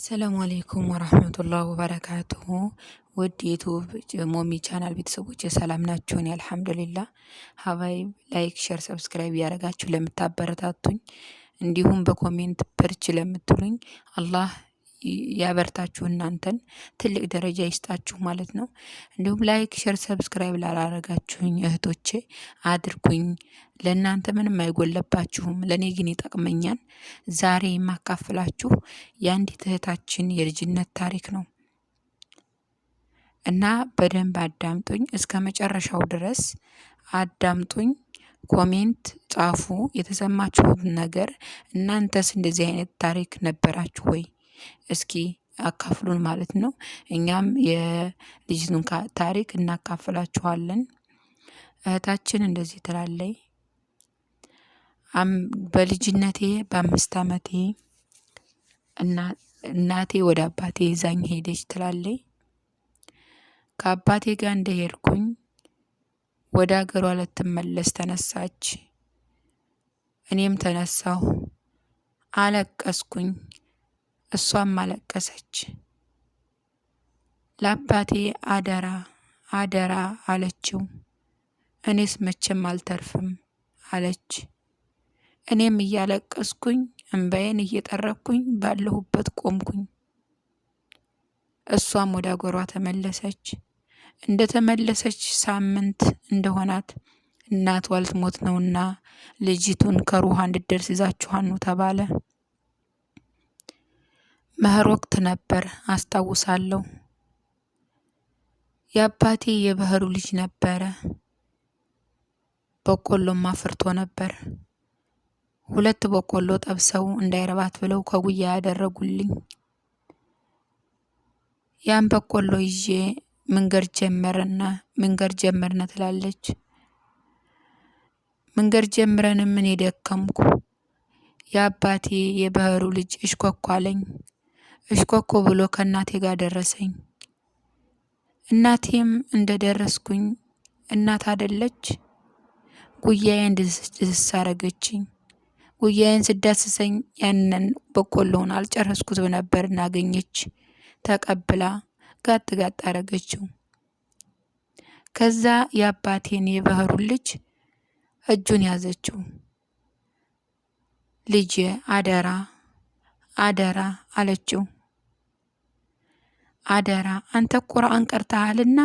ሰላም አለይኩም ወራህመቱላሂ ወበረካቱሁ። ውድ ዩቲዩብ ሞሚ ቻናል ቤተሰቦች ሰላም ናችሁን? አልሐምዱሊላህ። ሀባይ ላይክ፣ ሼር፣ ሰብስክራይብ ያደረጋችሁ ለምታበረታቱኝ እንዲሁም በኮሜንት በርች ለምትሉኝ አላህ ያበርታችሁ፣ እናንተን ትልቅ ደረጃ ይስጣችሁ ማለት ነው። እንዲሁም ላይክ፣ ሼር፣ ሰብስክራይብ ላላረጋችሁኝ እህቶቼ አድርጉኝ። ለእናንተ ምንም አይጎለባችሁም፣ ለእኔ ግን ይጠቅመኛል። ዛሬ የማካፍላችሁ የአንዲት እህታችን የልጅነት ታሪክ ነው እና በደንብ አዳምጡኝ፣ እስከ መጨረሻው ድረስ አዳምጡኝ። ኮሜንት ጻፉ የተሰማችሁት ነገር። እናንተስ እንደዚህ አይነት ታሪክ ነበራችሁ ወይ? እስኪ አካፍሉን ማለት ነው። እኛም የልጅቱን ታሪክ እናካፍላችኋለን። እህታችን እንደዚህ ትላለች። በልጅነቴ በ5 ዓመቴ እናቴ ወደ አባቴ ይዛኝ ሄደች ትላለች። ከአባቴ ጋር እንደሄድኩኝ ወደ ሀገሯ ልትመለስ ተነሳች። እኔም ተነሳሁ፣ አለቀስኩኝ፣ እሷም አለቀሰች። ለአባቴ አደራ አደራ አለችው። እኔስ መቼም አልተርፍም አለች። እኔም እያለቀስኩኝ እንባዬን እየጠረኩኝ ባለሁበት ቆምኩኝ። እሷም ወደ አገሯ ተመለሰች። እንደተመለሰች ሳምንት እንደሆናት እናቷ ልትሞት ነውና ልጅቱን ከሩሃ እንድትደርስ ይዛችኋኑ ተባለ። መኸር ወቅት ነበር አስታውሳለሁ። የአባቴ የባህሩ ልጅ ነበረ። በቆሎም አፍርቶ ነበር። 2 በቆሎ ጠብሰው እንዳይረባት ብለው ከጉያ ያደረጉልኝ። ያን በቆሎ ይዤ መንገድ ጀመርነ ትላለች። መንገድ ጀምረንም እኔ ደከምኩ። የአባቴ የባህሩ ልጅ እሽኮኮ አለኝ። እሽኮኮ ብሎ ከእናቴ ጋር ደረሰኝ። እናቴም እንደደረስኩኝ እናት አደለች ጉያዬን እንድስስ አረገችኝ። ጉያዬን ስዳስሰኝ ያንን በቆሎውን አልጨረስኩትም ነበር እናገኘች። ተቀብላ ጋጥ ጋጥ አረገችው። ከዛ የአባቴን የባህሩን ልጅ እጁን ያዘችው። ልጄ አደራ አደራ አለችው። አደራ አንተ ቁርአን ቀርተሃልና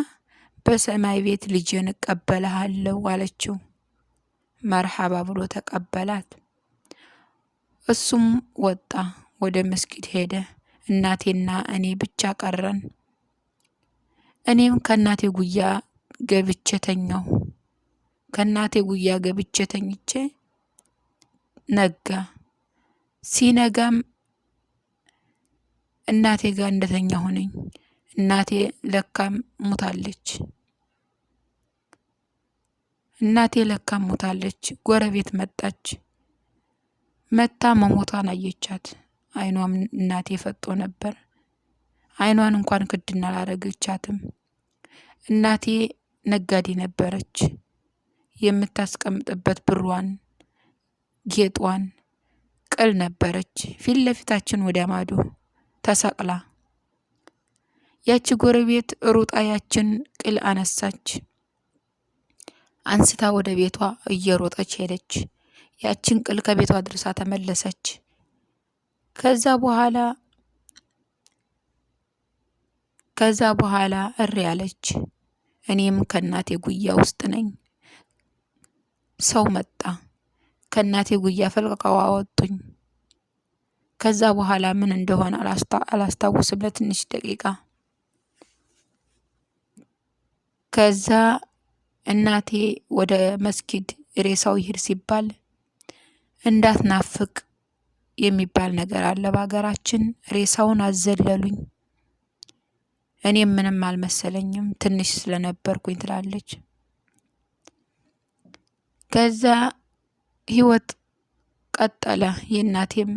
በሰማይ ቤት ልጄን እቀበልሃለሁ አለችው። መርሐባ ብሎ ተቀበላት። እሱም ወጣ፣ ወደ መስጊድ ሄደ። እናቴና እኔ ብቻ ቀረን። እኔም ከእናቴ ጉያ ገብቼ ተኛሁ። ከእናቴ ጉያ ገብቼ ተኝቼ ነጋ። ሲነጋም እናቴ ጋር እንደተኛሁ ነኝ። እናቴ ለካም ሞታለች። ጎረቤት መጣች። መታ መሞቷን አየቻት። አይኗም እናቴ ፈጦ ነበር። አይኗን እንኳን ክድና አላረገቻትም። እናቴ ነጋዴ ነበረች። የምታስቀምጥበት ብሯን ጌጧን ቅል ነበረች። ፊት ለፊታችን ወደ ማዶ ተሰቅላ። ያቺ ጎረቤት ሩጣ ያችን ቅል አነሳች። አንስታ ወደ ቤቷ እየሮጠች ሄደች። ያችን ቅል ከቤቷ ድርሳ ተመለሰች። ከዛ በኋላ እሪ አለች። እኔም ከእናቴ ጉያ ውስጥ ነኝ። ሰው መጣ። ከእናቴ ጉያ ፈልቀቀው አወጡኝ። ከዛ በኋላ ምን እንደሆነ አላስታውስም ለትንሽ ደቂቃ። ከዛ እናቴ ወደ መስጊድ ሬሳው ይሄድ ሲባል እንዳትናፍቅ የሚባል ነገር አለ በሀገራችን። ሬሳውን አዘለሉኝ። እኔም ምንም አልመሰለኝም ትንሽ ስለነበርኩኝ ትላለች። ከዛ ህይወት ቀጠለ። የእናቴም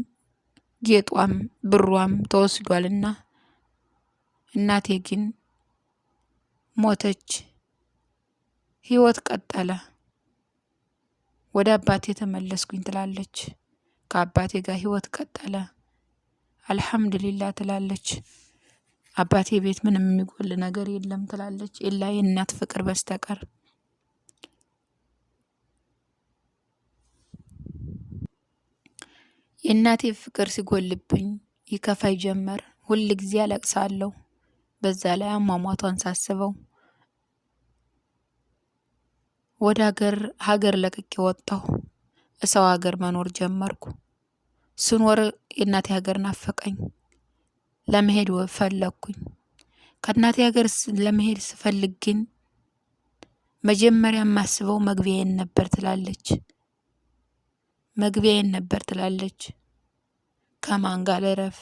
ጌጧም ብሯም ተወስዷልና እናቴ ግን ሞተች። ህይወት ቀጠለ። ወደ አባቴ ተመለስኩኝ ትላለች። ከአባቴ ጋር ህይወት ቀጠለ። አልሐምዱሊላህ ትላለች። አባቴ ቤት ምንም የሚጎል ነገር የለም ትላለች፣ ኢላ የእናት ፍቅር በስተቀር። የእናቴ ፍቅር ሲጎልብኝ ይከፋይ ጀመር። ሁል ጊዜ አለቅሳለሁ። በዛ ላይ አሟሟቷን ሳስበው ወደ ሀገር ለቅቄ ወጣሁ። ሰው ሀገር መኖር ጀመርኩ። ስኖር የእናቴ ሀገር ናፈቀኝ። ለመሄድ ፈለኩኝ። ከእናቴ ሀገር ለመሄድ ስፈልግ ግን መጀመሪያ የማስበው መግቢያዬን ነበር ትላለች። መግቢያዬን ነበር ትላለች። ከማን ጋር ልረፍ?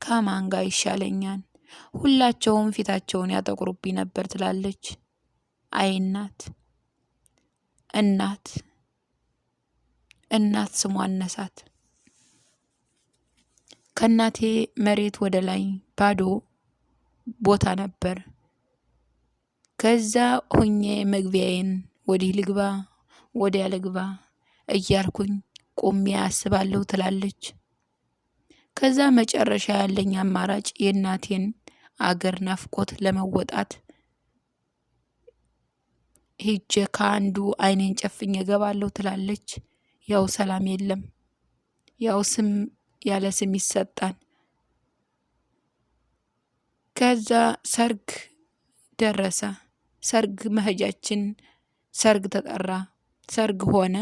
ከማን ጋር ይሻለኛል? ሁላቸውም ፊታቸውን ያጠቁሩብኝ ነበር ትላለች። አይ እናት እናት እናት ስሟ አነሳት። ከእናቴ መሬት ወደ ላይ ባዶ ቦታ ነበር። ከዛ ሆኜ መግቢያዬን ወዲህ ልግባ ወዲያ ልግባ እያልኩኝ ቆሜ አስባለሁ ትላለች። ከዛ መጨረሻ ያለኝ አማራጭ የእናቴን አገር ናፍቆት ለመወጣት ሄጄ ከአንዱ አይኔን ጨፍኜ እገባለሁ ትላለች። ያው ሰላም የለም። ያው ስም ያለ ስም ይሰጣል። ከዛ ሰርግ ደረሰ። ሰርግ መሄጃችን ሰርግ ተጠራ። ሰርግ ሆነ።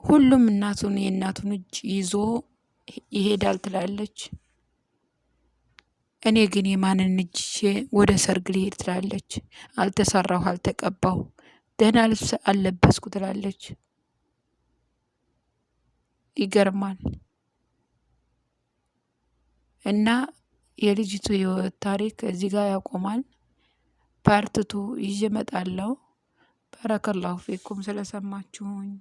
ሁሉም የእናቱን እጅ ይዞ ይሄዳል ትላለች። እኔ ግን የማንን እጅ ወደ ሰርግ ልሄድ ትላለች። አልተሰራሁ፣ አልተቀባሁ፣ ደህና ልብስ አልለበስኩ ትላለች። ይገርማል። እና የልጅቱ የህይወት ታሪክ እዚህ ጋር ያቆማል። ፓርትቱ ይዤ እመጣለሁ። ባረከላሁ ፊኩም ስለሰማችሁኝ።